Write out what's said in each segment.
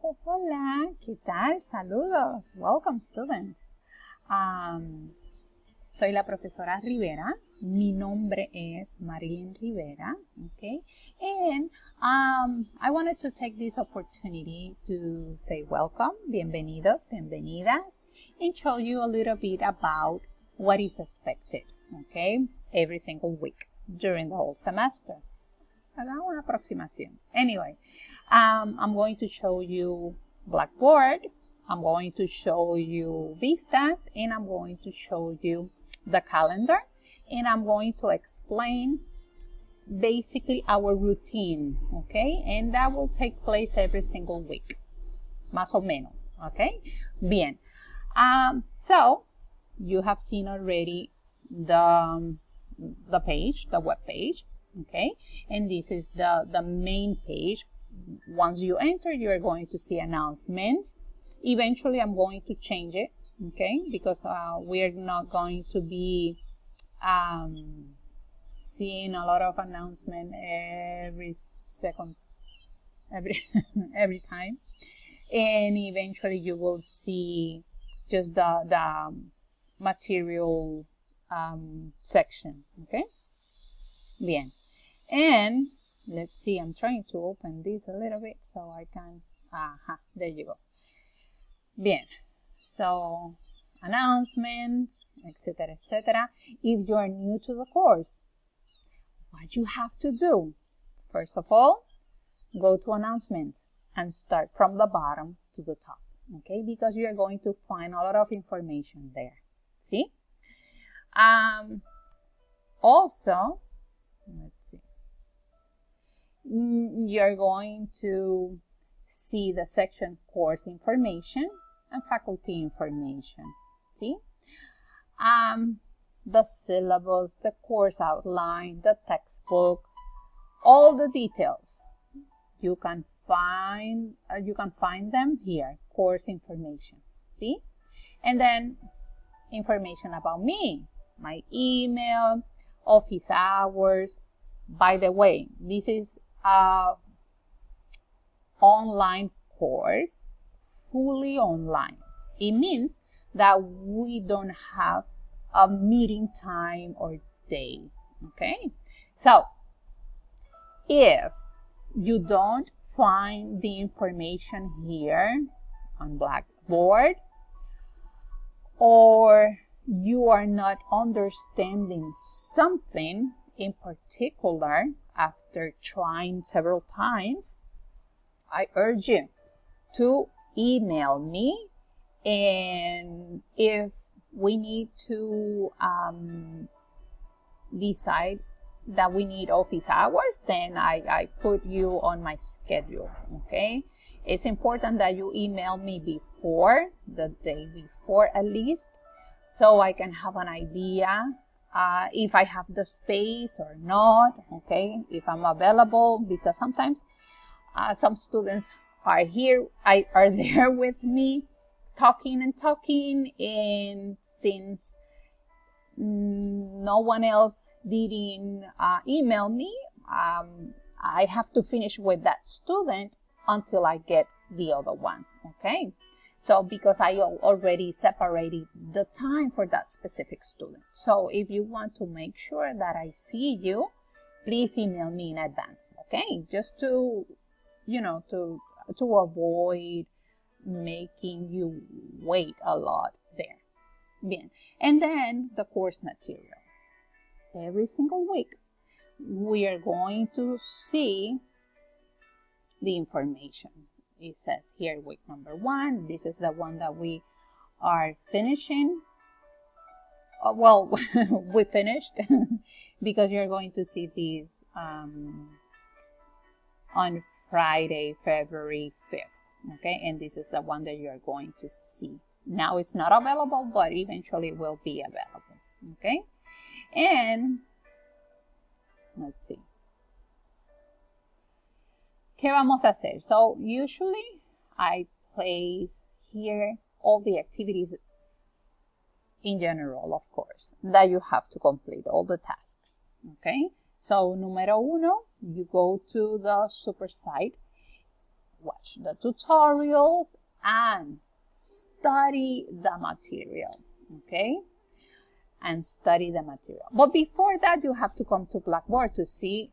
Hola, ¿qué tal? Saludos. Welcome, students. Soy la profesora Rivera. Mi nombre es Marilyn Rivera. Okay, and I wanted to take this opportunity to say welcome, bienvenidos, bienvenidas, and show you a little bit about what is expected, okay, every single week during the whole semester. Una aproximación. Anyway, I'm going to show you Blackboard, I'm going to show you vistas, and I'm going to show you the calendar, and I'm going to explain basically our routine, okay? And that will take place every single week, más o menos, okay? Bien. So you have seen already the page, the web page, okay? And this is the main page. Once you enter, you're going to see announcements. Eventually, I'm going to change it, okay? Because we're not going to be seeing a lot of announcement every time. And eventually, you will see just the material section, okay? Bien. And let's see, I'm trying to open this a little bit so I can, there you go. Bien, so announcements, etc., etc. If you are new to the course, what you have to do, first of all, go to announcements and start from the bottom to the top, okay? Because you are going to find a lot of information there, see? Also, let's see, you're going to see the section course information and faculty information, see? The syllabus, the course outline, the textbook, all the details. You can find them here, course information, see? And then information about me, my email, office hours. By the way, this is an online course, fully online. It means that we don't have a meeting time or day, okay? So if you don't find the information here on Blackboard, or you are not understanding something in particular after trying several times, I urge you to email me, and if we need to decide that we need office hours, then I put you on my schedule, okay? It's important that you email me before, the day before at least, so I can have an idea if I have the space or not, okay? If I'm available, because sometimes some students are there with me talking, and since no one else didn't email me, I have to finish with that student until I get the other one, okay? So because I already separated the time for that specific student. So if you want to make sure that I see you, please email me in advance, okay? Just to, you know, to avoid making you wait a lot there. Bien. And then the course material. Every single week, we are going to see the information. It says here week number 1. This is the one that we are finishing. Well, we finished because you're going to see these on Friday, February 5th. Okay, and this is the one that you're going to see. Now it's not available, but eventually it will be available. Okay, and let's see. ¿Qué vamos a hacer? So usually I place here all the activities in general, of course, that you have to complete, all the tasks. Okay, so número 1, you go to the super site watch the tutorials and study the material, okay? And study the material. But before that, you have to come to Blackboard to see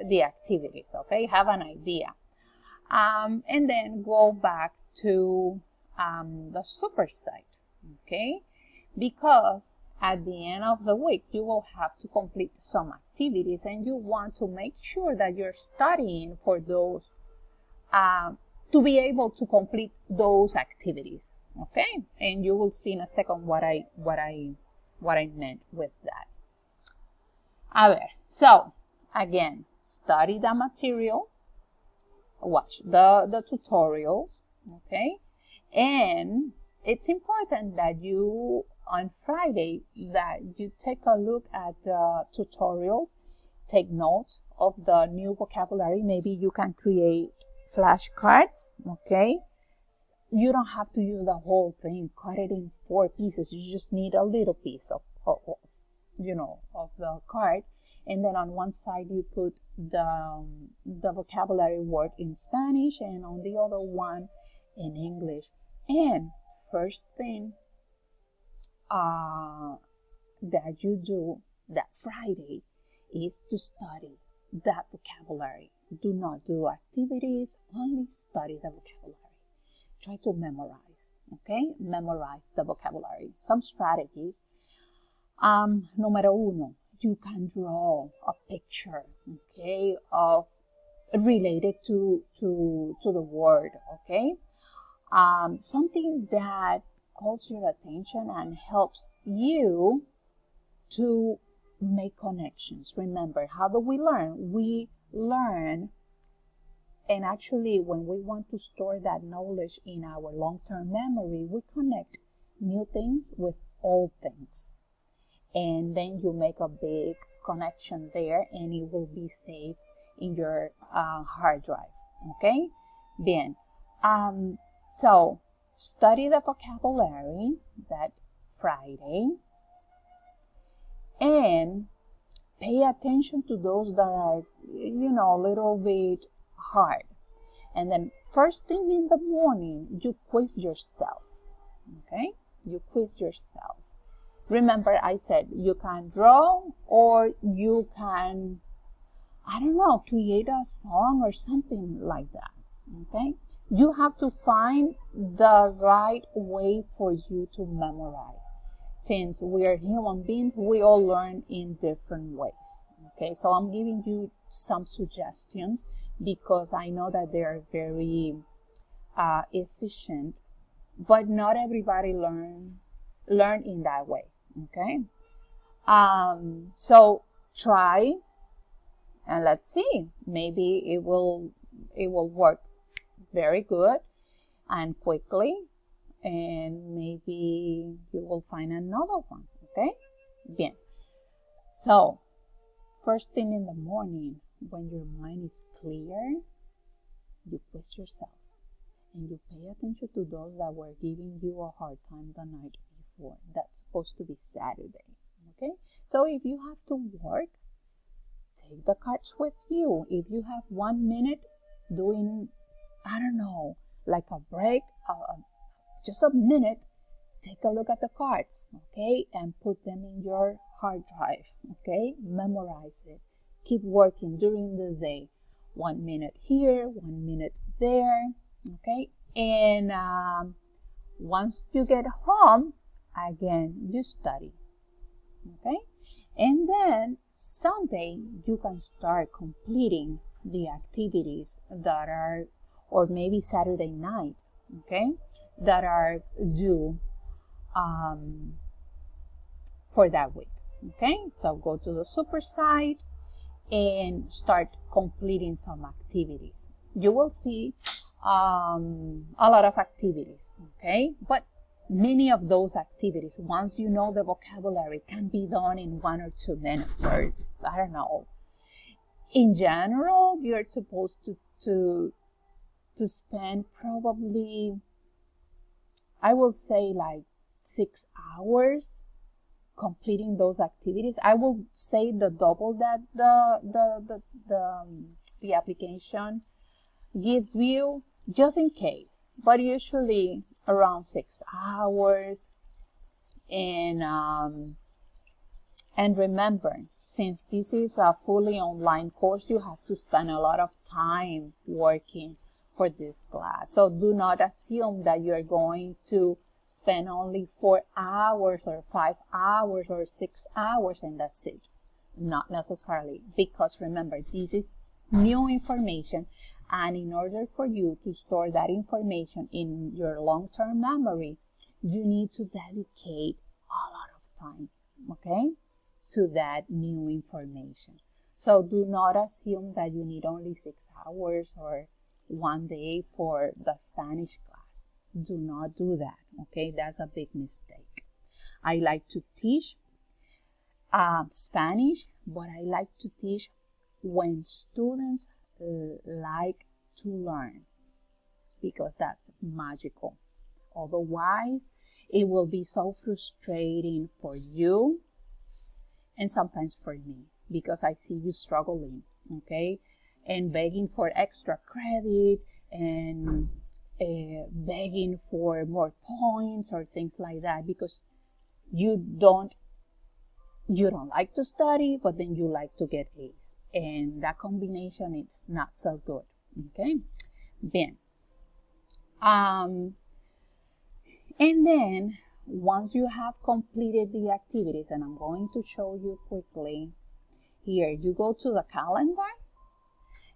the activities, okay? Have an idea. And then go back to the super site, okay? Because at the end of the week, you will have to complete some activities, and you want to make sure that you're studying for those, to be able to complete those activities, okay? And you will see in a second what I meant with that. A ver, so again, study the material, watch the tutorials, okay? And it's important that you, on Friday, that you take a look at the tutorials, take notes of the new vocabulary. Maybe you can create flashcards, okay? You don't have to use the whole thing, cut it in 4 pieces. You just need a little piece of the card. And then on one side you put the vocabulary word in Spanish, and on the other one in English. And first thing that you do that Friday is to study that vocabulary. Do not do activities, only study the vocabulary. Try to memorize, okay? Memorize the vocabulary. Some strategies. Número uno, you can draw a picture, okay, of related to the word, okay? Something that calls your attention and helps you to make connections. Remember, how do we learn? We learn, and actually when we want to store that knowledge in our long-term memory, we connect new things with old things. And then you make a big connection there, and it will be saved in your hard drive, okay? Then, so study the vocabulary that Friday, and pay attention to those that are, a little bit hard. And then first thing in the morning, you quiz yourself, okay? You quiz yourself. Remember, I said you can draw, or you can, create a song or something like that, okay? You have to find the right way for you to memorize. Since we are human beings, we all learn in different ways, okay? So I'm giving you some suggestions because I know that they are very efficient, but not everybody learn in that way, okay? So try, and let's see, maybe it will work very good and quickly, and maybe you will find another one, okay? Bien. So first thing in the morning, when your mind is clear, you quiz yourself, and you pay attention to those that were giving you a hard time the night before. That's supposed to be Saturday, okay? So if you have to work, take the cards with you. If you have 1 minute doing, like a break, just a minute, take a look at the cards, okay? And put them in your hard drive, okay? Memorize it. Keep working during the day. 1 minute here, 1 minute there, okay? And once you get home, again, you study, okay? And then Sunday, you can start completing the activities that are, or maybe Saturday night, okay, that are due for that week, okay? So go to the super site and start completing some activities. You will see a lot of activities, okay? But many of those activities, once you know the vocabulary, can be done in 1 or 2 minutes, or In general, you're supposed to spend probably, I will say, like 6 hours completing those activities. I will say the double that the application gives you, just in case, but usually around 6 hours. And remember, since this is a fully online course, you have to spend a lot of time working for this class. So do not assume that you're going to spend only 4 hours or 5 hours or 6 hours and that's it. Not necessarily, because remember, this is new information, and in order for you to store that information in your long-term memory, you need to dedicate a lot of time, okay, to that new information. So do not assume that you need only 6 hours or 1 day for the Spanish class. Do not do that, okay? That's a big mistake. I like to teach Spanish, but I like to teach when students like to learn, because that's magical. Otherwise, it will be so frustrating for you and sometimes for me, because I see you struggling, okay, and begging for extra credit and begging for more points or things like that, because you don't like to study, but then you like to get A's, and that combination is not so good. Okay, bien. And then once you have completed the activities, and I'm going to show you quickly here, you go to the calendar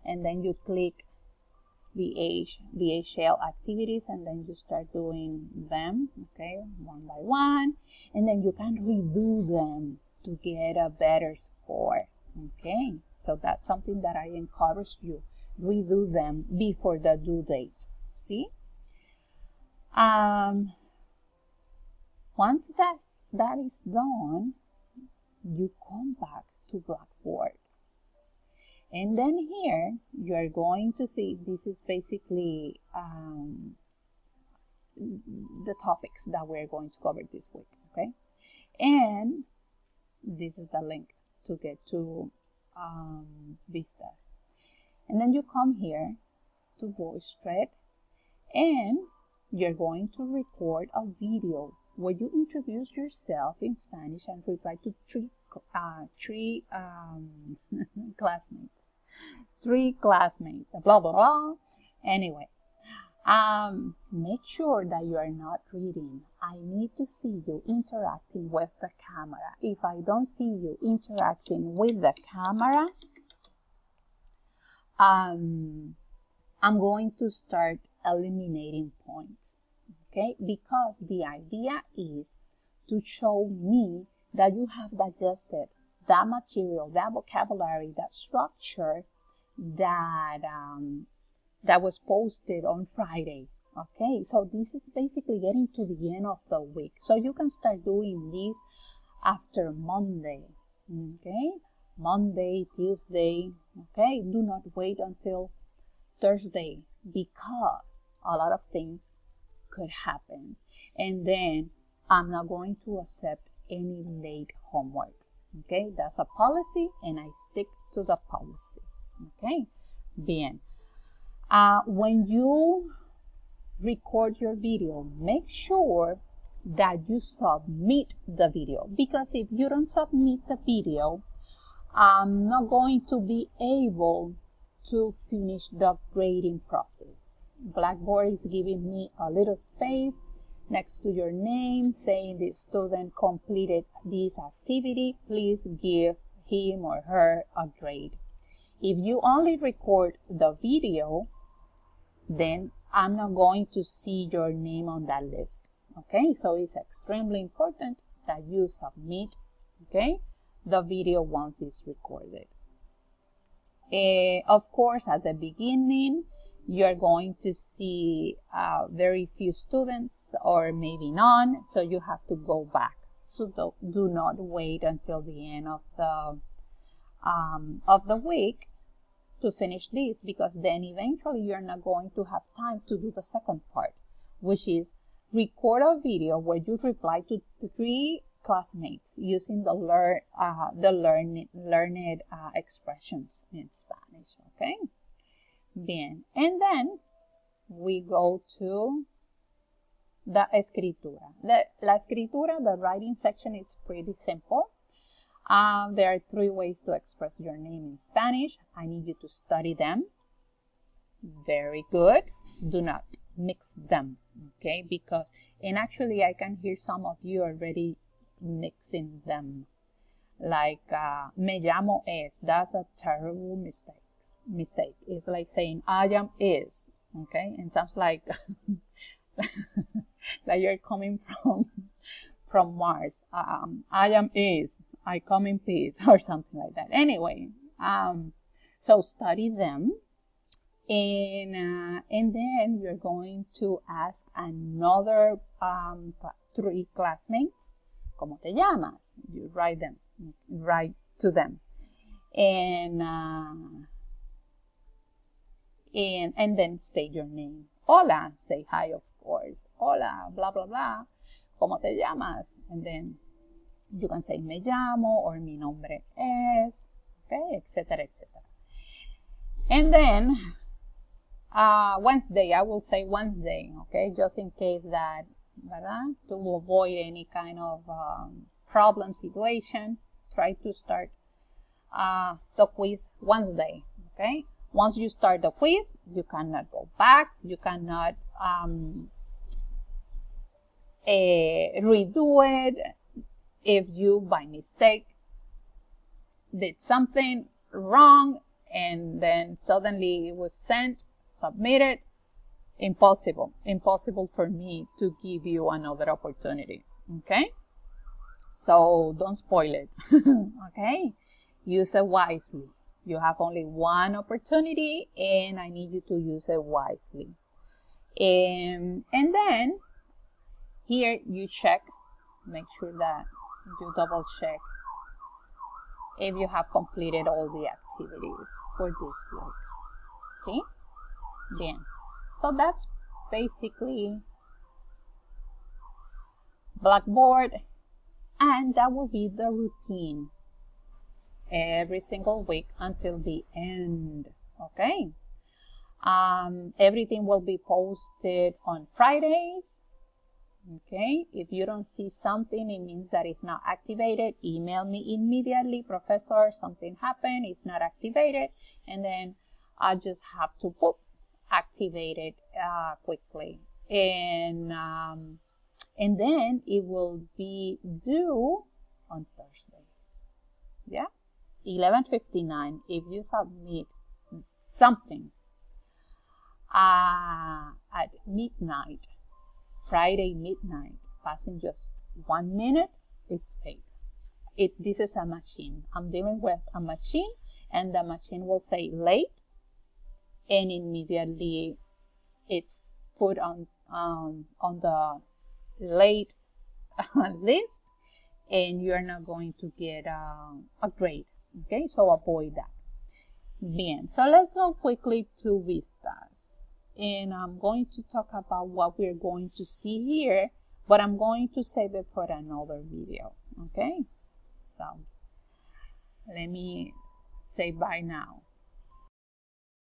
and then you click VHL activities, and then you start doing them, okay, one by one, and then you can redo them to get a better score, okay? So that's something that I encourage you, redo them before the due date, see? Once that is done, you come back to Blackboard. And then here, you are going to see, this is basically the topics that we're going to cover this week, okay? And this is the link to get to Vistas. And then you come here to VoiceThread, and you're going to record a video where you introduce yourself in Spanish and reply to three classmates, blah, blah, blah. Anyway, make sure that you are not reading. I need to see you interacting with the camera. If I don't see you interacting with the camera, I'm going to start eliminating points, okay? Because the idea is to show me that you have digested that material, that vocabulary, that structure that was posted on Friday, okay? So this is basically getting to the end of the week. So you can start doing this after Monday, okay? Monday, Tuesday, okay? Do not wait until Thursday, because a lot of things could happen, and then I'm not going to accept any late homework, okay? That's a policy, and I stick to the policy, okay? Bien. When you record your video, make sure that you submit the video, because if you don't submit the video, I'm not going to be able to finish the grading process. Blackboard is giving me a little space next to your name saying the student completed this activity. Please give him or her a grade. If you only record the video, then I'm not going to see your name on that list, okay? So it's extremely important that you submit, okay, the video once it's recorded. Of course, at the beginning, you're going to see very few students, or maybe none, so you have to go back. So do not wait until the end of the week to finish this, because then eventually you're not going to have time to do the second part, which is record a video where you reply to 3 classmates using the learned expressions in Spanish, okay? Bien. And then we go to the escritura. La escritura, the writing section, is pretty simple. There are 3 ways to express your name in Spanish. I need you to study them. Very good. Do not mix them, okay? Because, and actually I can hear some of you already mixing them. Like, me llamo es. That's a terrible mistake. It's like saying I am is, okay? And sounds like like you're coming from Mars. I am is. I come in peace, or something like that. Anyway, so study them, and then you're going to ask another 3 classmates, ¿Cómo te llamas? You write to them, and then state your name. Hola, say hi, of course. Hola, blah blah blah. ¿Cómo te llamas? And then you can say me llamo or mi nombre es, okay, etc., etc. And then Wednesday, I will say Wednesday, okay, just in case that, ¿verdad? To avoid any kind of problem situation, try to start the quiz Wednesday, okay? Once you start the quiz, you cannot go back, you cannot redo it. If you, by mistake, did something wrong and then suddenly it was sent, submitted, impossible for me to give you another opportunity, okay? So don't spoil it, okay? Use it wisely. You have only one opportunity and I need you to use it wisely. And then here you check, make sure that you double check if you have completed all the activities for this week. See? Bien. So that's basically Blackboard, and that will be the routine every single week until the end. Okay? Everything will be posted on Fridays. Okay, if you don't see something, it means that it's not activated. Email me immediately, Professor, something happened, it's not activated, and then I just have to activate it quickly. And then it will be due on Thursdays. Yeah, 11:59. If you submit something at midnight, Friday midnight, passing just 1 minute, is paid. This is a machine. I'm dealing with a machine, and the machine will say late, and immediately it's put on the late list, and you're not going to get a grade. Okay, so avoid that. Bien, so let's go quickly to vistas. And I'm going to talk about what we're going to see here, but I'm going to save it for another video, okay? So let me say bye now.